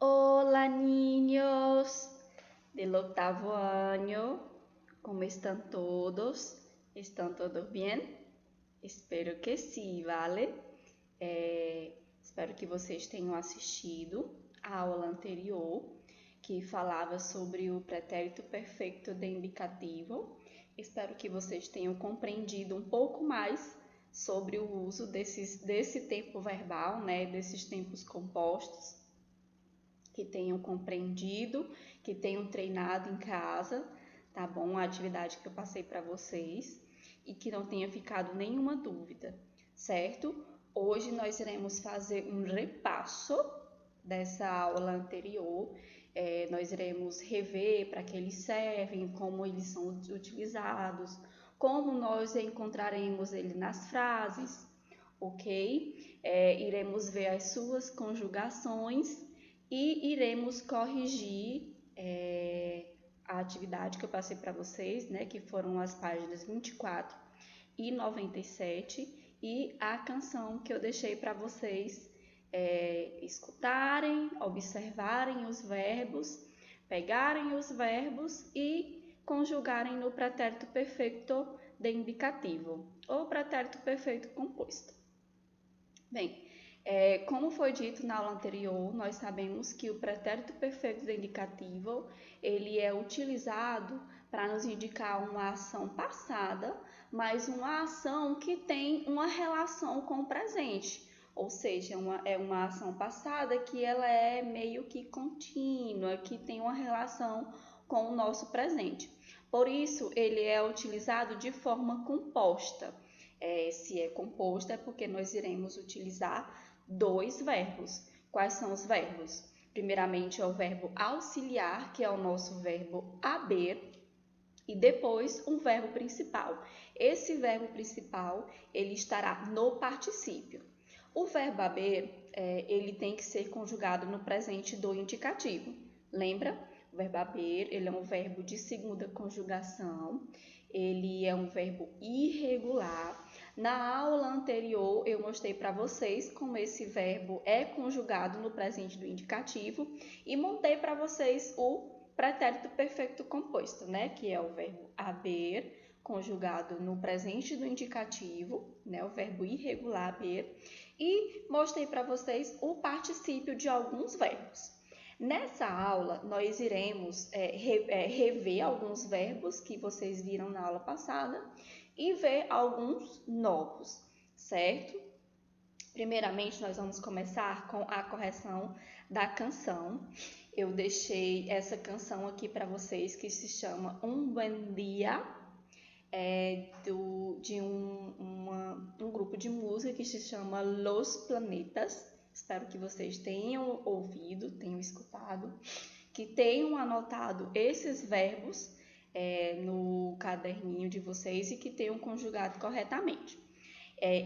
Hola niños del octavo año, ¿cómo están todos? ¿Están todos bien? Espero que sim, vale? Espero que vocês tenham assistido a aula anterior, que falava sobre o pretérito perfeito de indicativo. Espero que vocês tenham compreendido um pouco mais sobre o uso desse tempo verbal, né? Desses tempos compostos, que tenham compreendido, que tenham treinado em casa, tá bom? A atividade que eu passei para vocês e que não tenha ficado nenhuma dúvida, certo? Hoje nós iremos fazer um repasso dessa aula anterior. Nós iremos rever para que eles servem, como eles são utilizados, como nós encontraremos ele nas frases, ok? Iremos ver as suas conjugações e iremos corrigir a atividade que eu passei para vocês, né, que foram as páginas 24 e 97, e a canção que eu deixei para vocês escutarem, observarem os verbos, pegarem os verbos e conjugarem no pretérito perfeito de indicativo ou pretérito perfeito composto. Bem, como foi dito na aula anterior, nós sabemos que o pretérito perfeito de indicativo, ele é utilizado para nos indicar uma ação passada, mas uma ação que tem uma relação com o presente. Ou seja, é uma ação passada que ela é meio que contínua, que tem uma relação com o nosso presente. Por isso, ele é utilizado de forma composta. Se é composto é porque nós iremos utilizar dois verbos. Quais são os verbos? Primeiramente é o verbo auxiliar, que é o nosso verbo haber, e depois um verbo principal. Esse verbo principal, ele estará no particípio. O verbo haber, ele tem que ser conjugado no presente do indicativo. Lembra? O verbo haber, ele é um verbo de segunda conjugação, ele é um verbo irregular. Na aula anterior, eu mostrei para vocês como esse verbo é conjugado no presente do indicativo e montei para vocês o pretérito perfeito composto, né? Que é o verbo haber, conjugado no presente do indicativo, né? O verbo irregular haber. E mostrei para vocês o particípio de alguns verbos. Nessa aula, nós iremos rever alguns verbos que vocês viram na aula passada e ver alguns novos, certo? Primeiramente, nós vamos começar com a correção da canção. Eu deixei essa canção aqui para vocês que se chama Um Buen Dia, de um grupo de música que se chama Los Planetas. Espero que vocês tenham ouvido, tenham escutado, que tenham anotado esses verbos no caderninho de vocês e que tenham conjugado corretamente.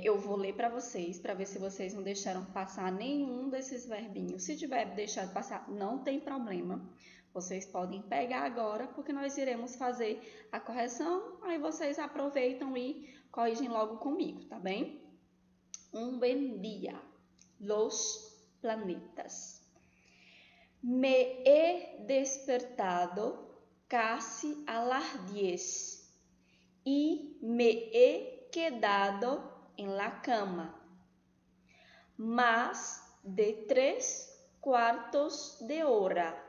Eu vou ler para vocês, para ver se vocês não deixaram passar nenhum desses verbinhos. Se tiver deixado passar, não tem problema. Vocês podem pegar agora, porque nós iremos fazer a correção, aí vocês aproveitam e corrigem logo comigo, tá bem? Um buen dia, los planetas. Me he despertado casi a las 10 y me he quedado en la cama más de 3/4 de hora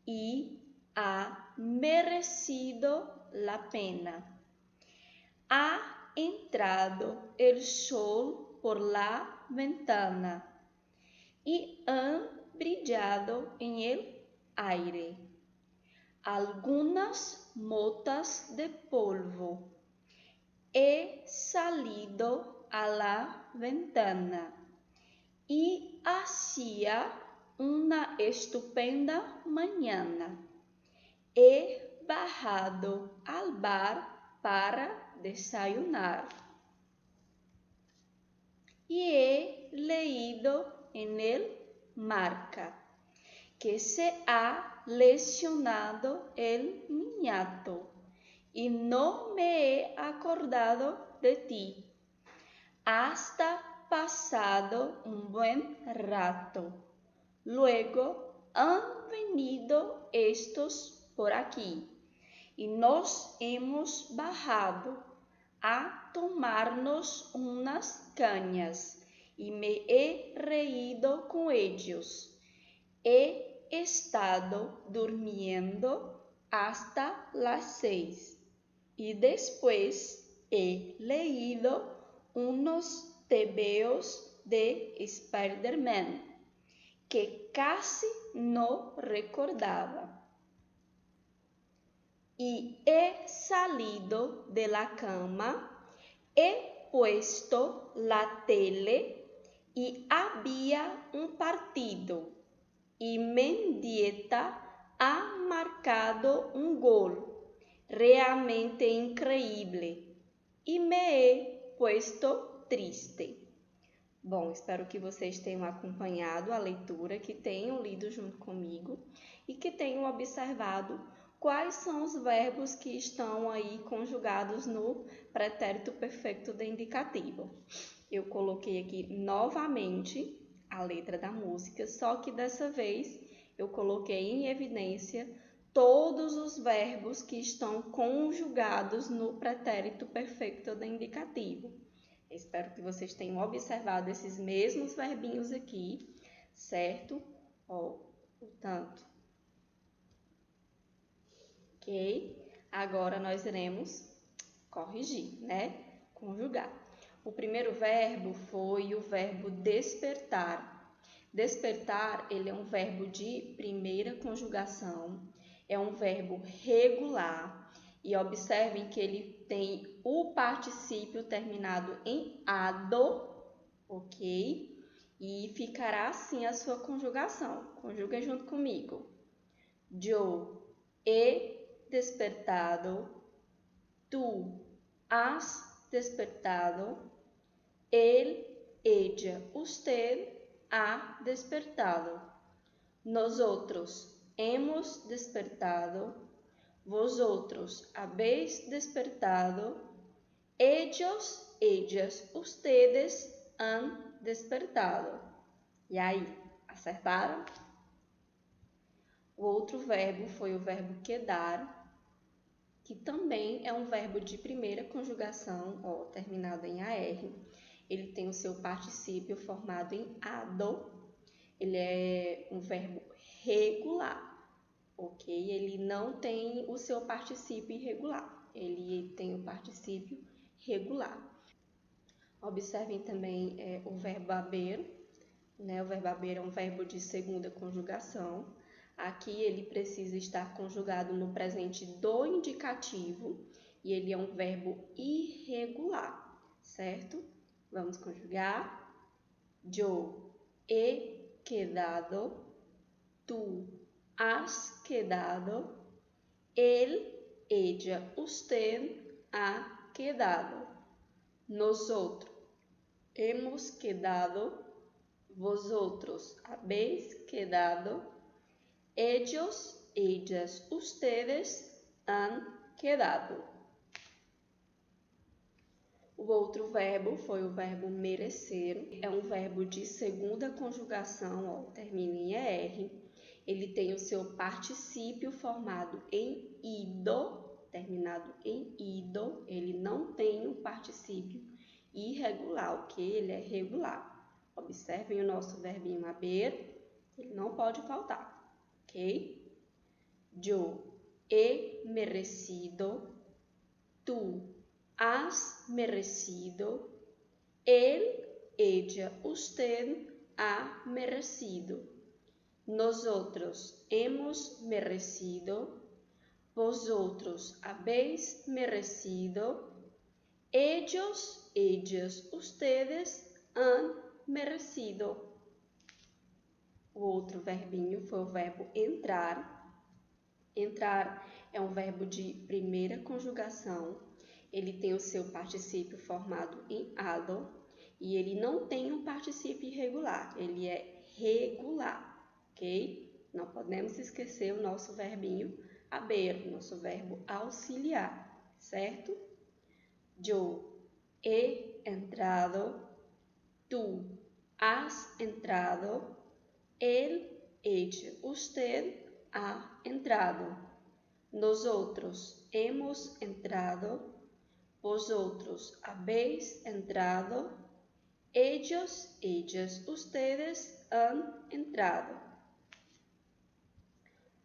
y ha merecido la pena. Ha entrado el sol por la ventana y han brillado en el aire algunas motas de polvo. He salido a la ventana y hacía una estupenda mañana. He bajado al bar para desayunar y he leído en el Marca que se ha lesionado el niñato y no me he acordado de ti hasta pasado un buen rato. Luego han venido estos por aquí y nos hemos bajado a tomarnos unas cañas y me he reído con ellos. He estado durmiendo hasta las 6 y después he leído unos tebeos de Spider-Man que casi no recordaba. Y he salido de la cama, he puesto la tele y había un partido y Mendieta ha marcado un gol realmente increíble e me he puesto triste. Bom, espero que vocês tenham acompanhado a leitura, que tenham lido junto comigo e que tenham observado quais são os verbos que estão aí conjugados no pretérito perfeito de indicativo. Eu coloquei aqui novamente a letra da música, só que dessa vez eu coloquei em evidência todos os verbos que estão conjugados no pretérito perfeito de indicativo. Espero que vocês tenham observado esses mesmos verbinhos aqui, certo? Ó, portanto. Ok? Agora nós iremos corrigir, né? Conjugar. O primeiro verbo foi o verbo despertar. Despertar, ele é um verbo de primeira conjugação, é um verbo regular. E observem que ele tem o particípio terminado em ado, ok? E ficará assim a sua conjugação. Conjuga junto comigo. Yo he despertado, tú has despertado, él, ella, usted ha despertado. Nosotros hemos despertado. Vosotros habéis despertado, ellos, ellas, ustedes han despertado. E aí, acertaram? O outro verbo foi o verbo quedar, que também é um verbo de primeira conjugação, ó, terminado em AR. Ele tem o seu particípio formado em ado. Ele é um verbo regular. Ok? Ele não tem o seu particípio irregular, ele tem o particípio regular. Observem também o verbo haber, né? O verbo haber é um verbo de segunda conjugação. Aqui ele precisa estar conjugado no presente do indicativo e ele é um verbo irregular, certo? Vamos conjugar. Yo he quedado, tú has quedado, él, ella, usted ha quedado. Nosotros hemos quedado, vosotros habéis quedado, ellos, ellas, ustedes han quedado. O outro verbo foi o verbo merecer. É um verbo de segunda conjugação, ó, termina em ER. Ele tem o seu particípio formado em ido, terminado em ido. Ele não tem um particípio irregular, ok? Ele é regular. Observem o nosso verbinho haber, ele não pode faltar, ok? Yo he merecido, tú has merecido, él, ella, usted ha merecido. Nosotros hemos merecido, vosotros habéis merecido, ellos, ellas, ustedes han merecido. O outro verbinho foi o verbo entrar. Entrar é um verbo de primeira conjugação. Ele tem o seu particípio formado em ado e ele não tem um particípio irregular, ele é regular, ok? Não podemos esquecer o nosso verbinho haber, nosso verbo auxiliar, certo? Yo he entrado, tú has entrado, él, ella, usted ha entrado. Nosotros hemos entrado. Vosotros habéis entrado. Ellos, ellas, ustedes han entrado.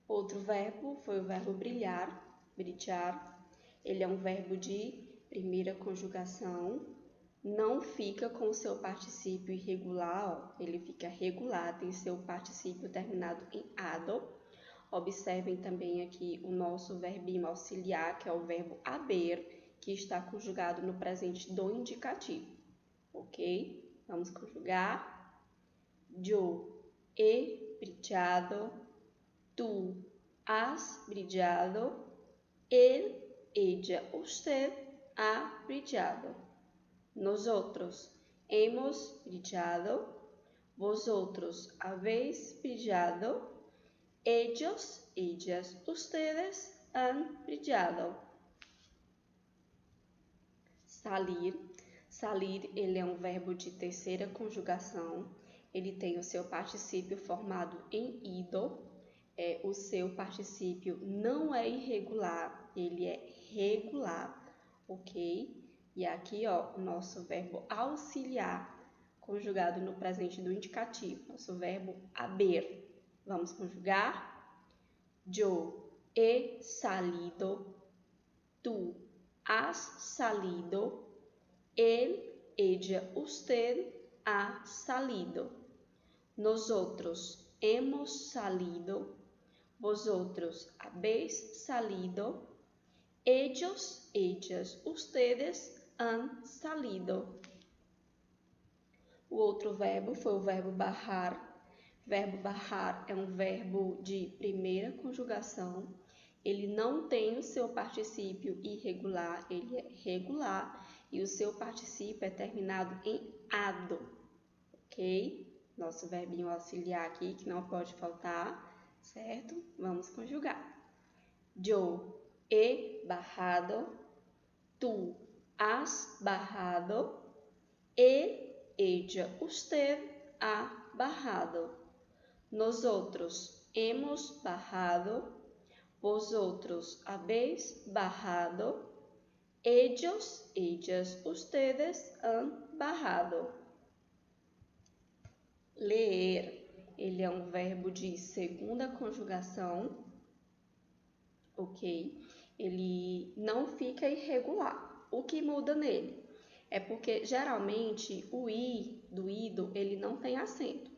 Outro verbo foi o verbo brilhar, brilhar. Ele é um verbo de primeira conjugação. Não fica com o seu particípio irregular, ó. Ele fica regular, tem seu particípio terminado em ado. Observem também aqui o nosso verbinho auxiliar, que é o verbo haber, que está conjugado no presente do indicativo. Ok? Vamos conjugar. Yo he brillado. Tu has brillado. Él, ella, usted ha brillado. Nosotros hemos brillado. Vosotros habéis brillado. Ellos, ellas, ustedes han brillado. Salir. Salir, ele é um verbo de terceira conjugação. Ele tem o seu particípio formado em ido. O seu particípio não é irregular, ele é regular, ok? E aqui, ó, o nosso verbo auxiliar, conjugado no presente do indicativo, nosso verbo haber. Vamos conjugar. Yo he salido. Tu has salido. Él, ella, usted ha salido. Nosotros hemos salido. Vosotros habéis salido. Ellos, ellas, ustedes han salido. O outro verbo foi o verbo barrar. Verbo barrar é um verbo de primeira conjugação. Ele não tem o seu particípio irregular, ele é regular e o seu particípio é terminado em ado, ok? Nosso verbinho auxiliar aqui que não pode faltar, certo? Vamos conjugar. Yo he barrado. Tu has barrado. Él, ella, usted ha barrado. Nosotros hemos barrado. Vosotros habéis barrado. Ellos, ellas, ustedes han barrado. Ler, ele é um verbo de segunda conjugação, ok? Ele não fica irregular. O que muda nele é porque geralmente o i do ido ele não tem acento.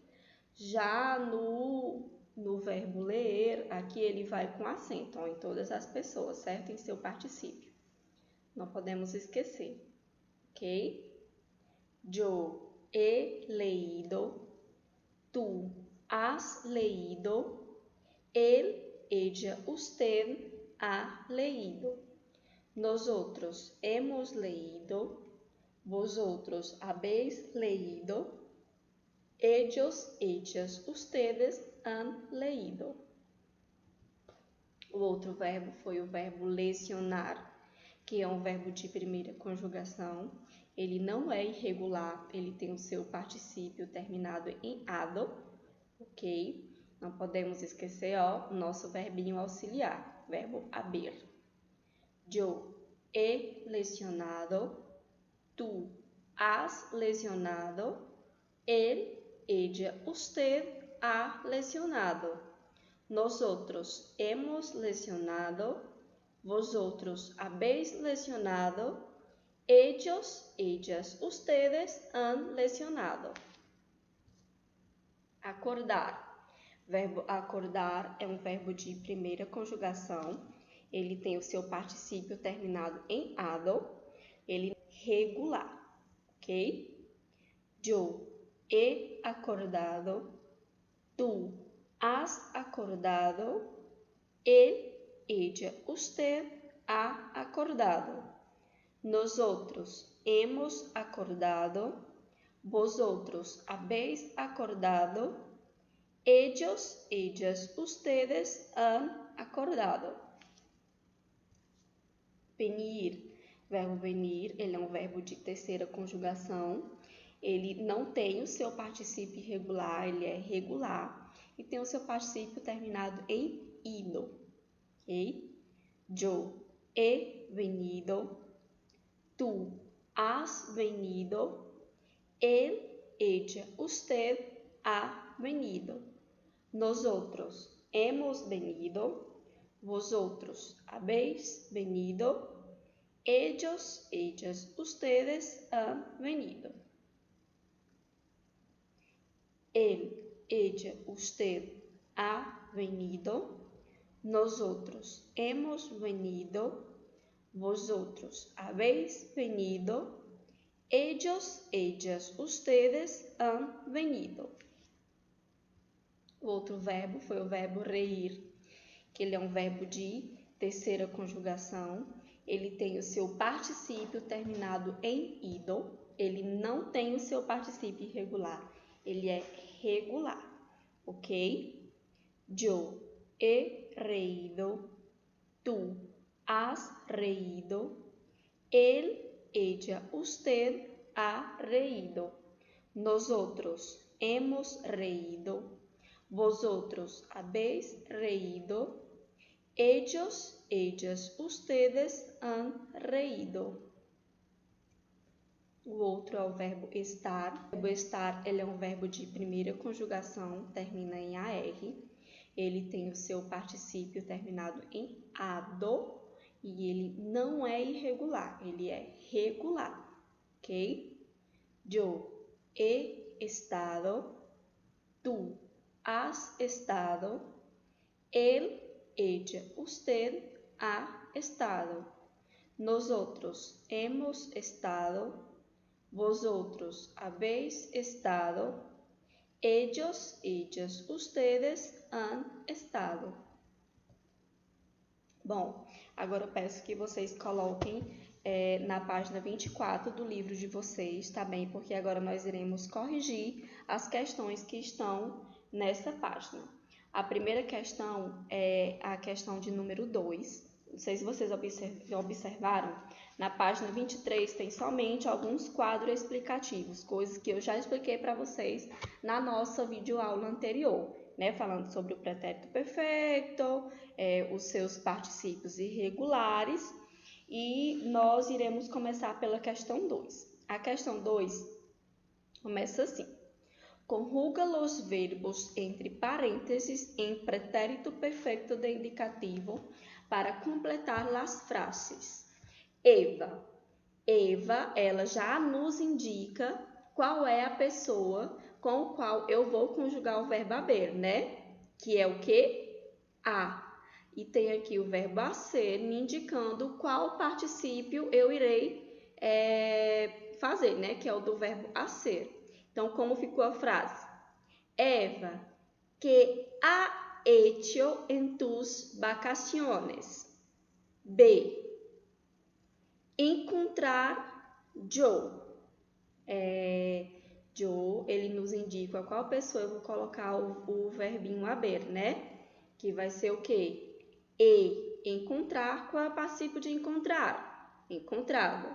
Já no verbo ler, aqui ele vai com acento, ó, em todas as pessoas, certo? Em seu particípio. Não podemos esquecer, ok? Yo he leído. Tu has leído. Él, ella, usted ha leído. Nosotros hemos leído. Vosotros habéis leído. Ellos, ellas, ustedes han leído. O outro verbo foi o verbo lecionar, que é um verbo de primeira conjugação. Ele não é irregular, ele tem o seu particípio terminado em ado, ok? Não podemos esquecer, ó, o nosso verbinho auxiliar, verbo haber. Yo he lesionado. Tu has lesionado. Él, ella, usted ha lesionado. Nosotros hemos lesionado. Vosotros habéis lesionado. Ellos, ellas, ustedes han lesionado. Acordar. Verbo acordar é um verbo de primeira conjugação. Ele tem o seu particípio terminado em ado. Ele é regular, ok? Yo he acordado. Tu has acordado. Él, ella, usted ha acordado. Nosotros hemos acordado. Vosotros habéis acordado. Ellos, ellas, ustedes han acordado. Venir. Verbo venir, ele é um verbo de terceira conjugação. Ele não tem o seu particípio irregular, ele é regular. e tem o seu particípio terminado em ido, ok? Yo he venido, tú has venido, él, ella, usted ha venido, nosotros hemos venido, vosotros habéis venido, ellos, ellas, ustedes han venido. Él, ella, usted ha venido, nosotros hemos venido, vosotros habéis venido, ellos, ellas, ustedes han venido. O outro verbo foi o verbo reír, que ele é um verbo de terceira conjugação. Ele tem o seu particípio terminado em ido. Ele não tem o seu particípio irregular. Ele é regular, ok? Yo he reído, tú has reído, él, ella, usted ha reído, nosotros hemos reído, vosotros habéis reído, ellos, ellas, ustedes han reído. O outro é o verbo estar. O verbo estar, ele é um verbo de primeira conjugação, termina em AR. Ele tem o seu particípio terminado em ado e ele não é irregular, ele é regular, ok? Yo he estado, tú has estado, él, ella, usted ha estado, nosotros hemos estado, vosotros habéis estado, ellos, ellas, ustedes han estado. Bom, agora eu peço que vocês coloquem na página 24 do livro de vocês, tá bem? Porque agora nós iremos corrigir as questões que estão nessa página. A primeira questão é a questão de número 2. Não sei se vocês observaram, na página 23 tem somente alguns quadros explicativos, coisas que eu já expliquei para vocês na nossa videoaula anterior, né? Falando sobre o pretérito perfeito, os seus particípios irregulares, e nós iremos começar pela questão 2. A questão 2 começa assim. Conjuga os verbos entre parênteses em pretérito perfeito de indicativo para completar as frases. Eva. Eva, ela já nos indica qual é a pessoa com o qual eu vou conjugar o verbo haver, né? Que é o quê? A. E tem aqui o verbo a ser me indicando qual particípio eu irei fazer, né? Que é o do verbo a ser. Então, como ficou a frase? Eva, ¿qué ha hecho en tus vacaciones? B. Encontrar yo. Yo, ele nos indica qual pessoa eu vou colocar o verbinho haber, né? Que vai ser o quê? E. Encontrar, qual é o particípio de encontrar? Encontrado.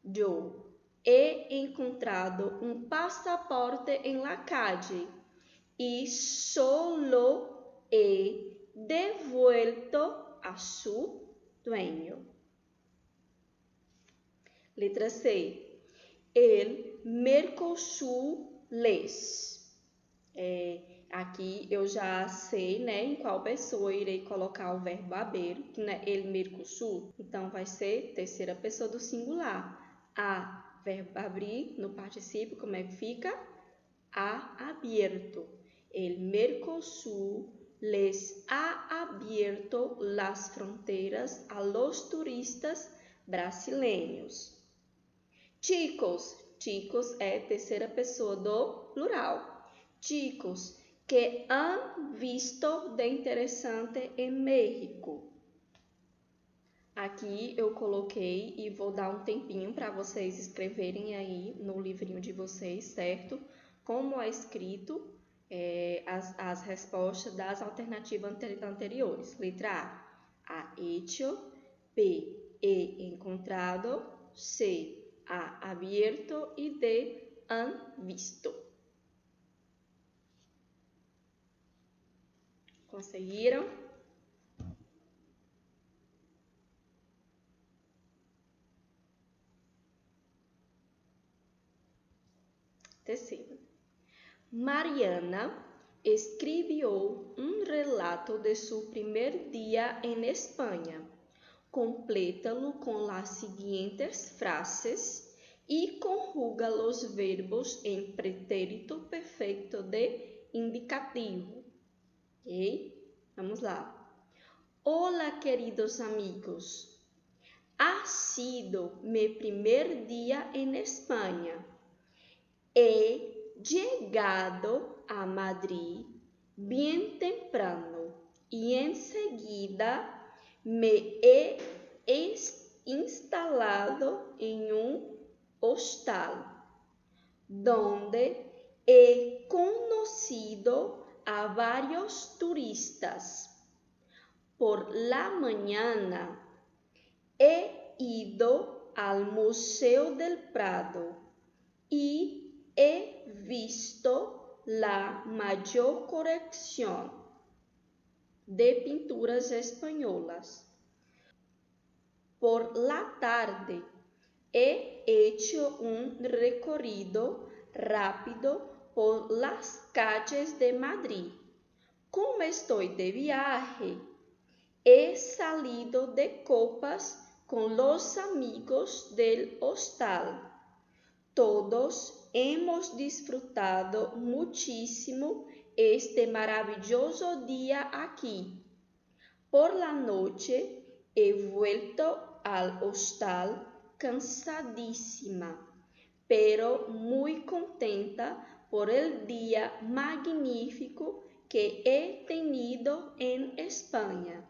Yo. He encontrado un pasaporte en la calle y solo he devuelto a su dueño. Letra C. El miércoles. Aqui eu já sei, né, em qual pessoa eu irei colocar o verbo haber, que é el miércoles. Então, vai ser terceira pessoa do singular. A. Verbo abrir no particípio, como é que fica? Ha abierto. El Mercosur les ha abierto las fronteras a los turistas brasileños. Chicos. Chicos é terceira pessoa do plural. Chicos, que han visto de interessante em México. Aqui eu coloquei e vou dar um tempinho para vocês escreverem aí no livrinho de vocês, certo? Como é escrito as respostas das alternativas anteriores. Letra A, hecho. B, he encontrado. C, ha abierto. E D, han visto. Conseguiram? Terceiro. Mariana escreveu um relato de seu primeiro dia em Espanha. Completa-lo com as seguintes frases e conjuga os verbos em pretérito perfeito de indicativo. Ok? Vamos lá. Hola, queridos amigos. Ha sido mi primer día en España. He llegado a Madrid bien temprano y enseguida me he instalado en un hostal donde he conocido a varios turistas. Por la mañana he ido al Museo del Prado y he visto la mayor colección de pinturas españolas. Por la tarde he hecho un recorrido rápido por las calles de Madrid. Como estoy de viaje, he salido de copas con los amigos del hostal. Todos hemos disfrutado muchísimo este maravilloso día aquí. Por la noche he vuelto al hostal cansadísima, pero muy contenta por el día magnífico que he tenido en España.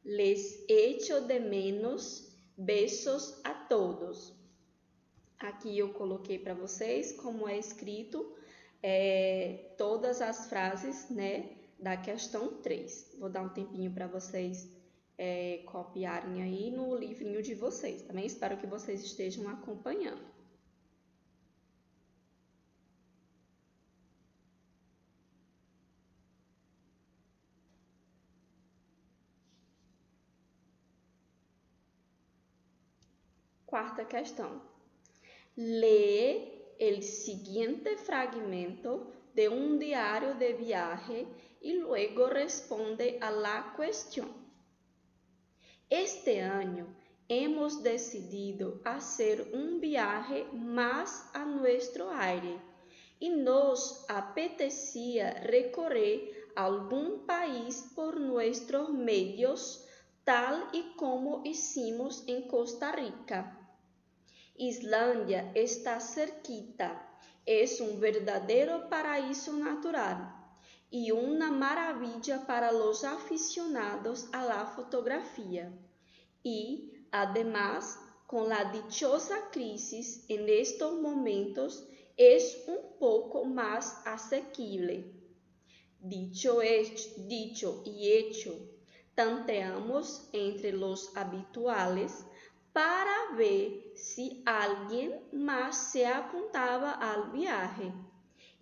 Les echo de menos. Besos a todos. Aqui eu coloquei para vocês como é escrito todas as frases, né, da questão 3. Vou dar um tempinho para vocês copiarem aí no livrinho de vocês. Também espero que vocês estejam acompanhando. Quarta questão. Lee el siguiente fragmento de un diario de viaje y luego responde a la cuestión. Este año hemos decidido hacer un viaje más a nuestro aire y nos apetecía recorrer algún país por nuestros medios, tal y como hicimos en Costa Rica. Islandia está cerquita, es un verdadero paraíso natural y una maravilla para los aficionados a la fotografía. Y, además, con la dichosa crisis en estos momentos, es un poco más asequible. Dicho y hecho, tanteamos entre los habituales para ver si alguien más se apuntaba al viaje.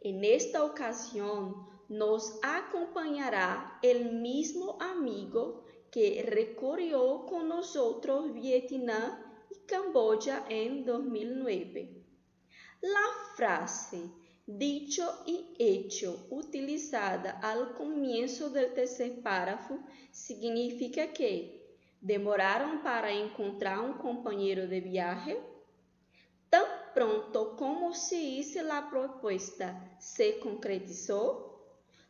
En esta ocasión nos acompañará el mismo amigo que recorrió con nosotros Vietnam y Camboya en 2009. La frase dicho y hecho utilizada al comienzo del tercer párrafo significa que demoraram para encontrar um companheiro de viaje. Tan pronto como se hizo la propuesta, se concretizó.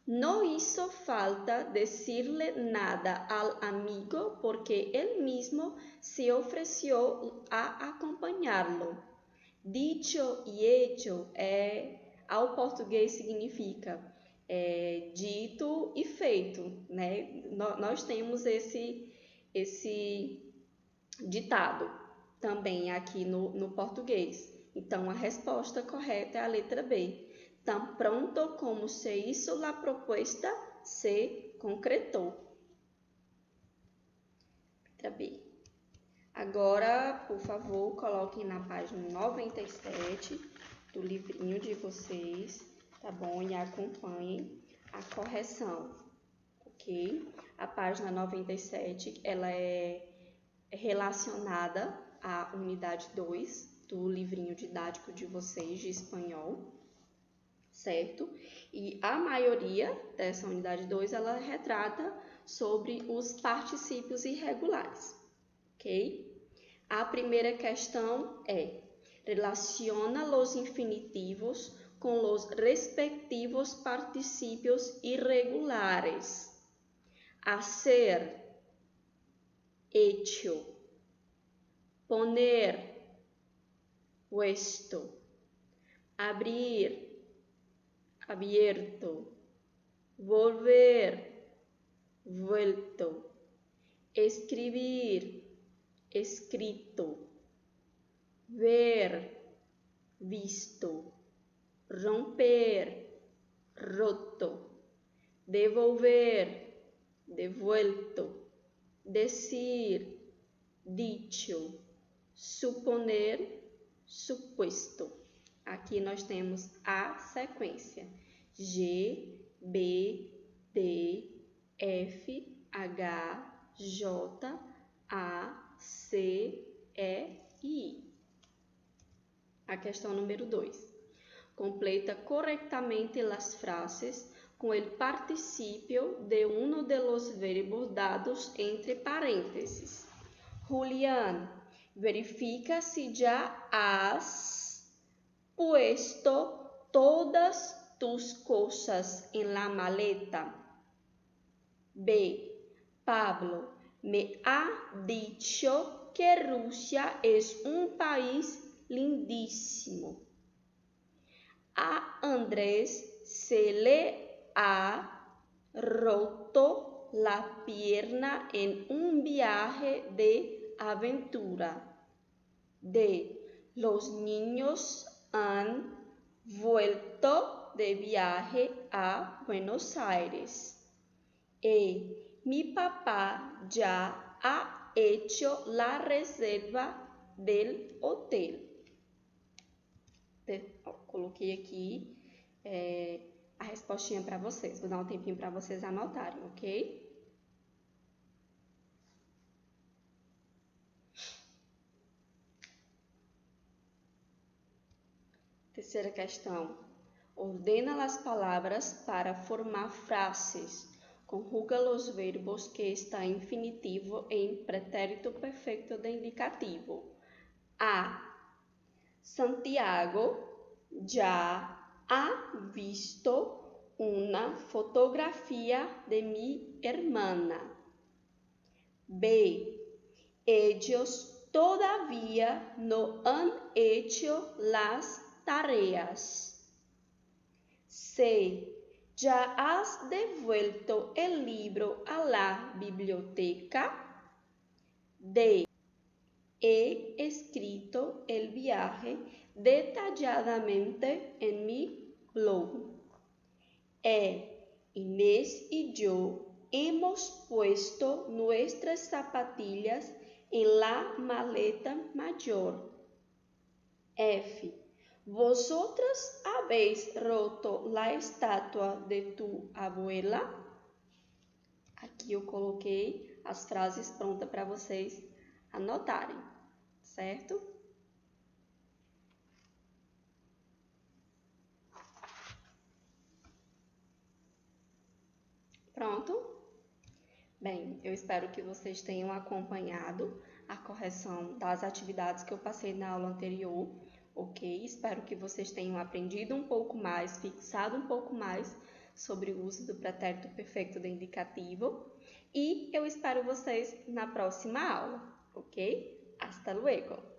No hizo falta decirle nada al amigo porque él mismo se ofreció a acompañarlo. Dicho e hecho ao português significa dito e feito, né? Nós temos esse ditado também aqui no português. Então, a resposta correta é a letra B. Tan pronto como se hizo la propuesta, se concretou. Letra B. Agora, por favor, coloquem na página 97 do livrinho de vocês, tá bom? E acompanhem a correção, ok? A página 97, ela é relacionada à unidade 2 do livrinho didático de vocês de espanhol, certo? E a maioria dessa unidade 2, ela retrata sobre os particípios irregulares, ok? A primeira questão é: relaciona los infinitivos com los respectivos particípios irregulares. Hacer, hecho, poner, puesto, abrir, abierto, volver, vuelto, escribir, escrito, ver, visto, romper, roto, devolver, devuelto, decir, dicho, suponer, supuesto. Aqui nós temos a sequência: G, B, D, F, H, J, A, C, E e I. A questão número 2. Completa correctamente las frases com el participio de uno de los verbos dados entre paréntesis. Julián, verifica si ya has puesto todas tus cosas en la maleta. B. Pablo me ha dicho que Rusia es un país lindísimo. A Andrés se le ha roto la pierna en un viaje de aventura. D. Los niños han vuelto de viaje a Buenos Aires. E. Mi papá ya ha hecho la reserva del hotel. Coloquei aqui a respostinha para vocês. Vou dar um tempinho para vocês anotarem, ok? Terceira questão. Ordena as palavras para formar frases. Conjuga os verbos que está infinitivo em pretérito perfeito de indicativo. A. Santiago ya ha visto una fotografía de mi hermana. B. Ellos todavía no han hecho las tareas. C. ¿Ya has devuelto el libro a la biblioteca? D. He escrito el viaje detalladamente en mi blog. Inés y yo hemos puesto nuestras zapatillas en la maleta mayor. F. ¿Vosotras habéis roto la estatua de tu abuela? Aqui eu coloquei as frases prontas para vocês anotarem, certo? Pronto? Bem, eu espero que vocês tenham acompanhado a correção das atividades que eu passei na aula anterior, ok? Espero que vocês tenham aprendido um pouco mais, fixado um pouco mais sobre o uso do pretérito perfeito do indicativo e eu espero vocês na próxima aula, ok? Hasta luego!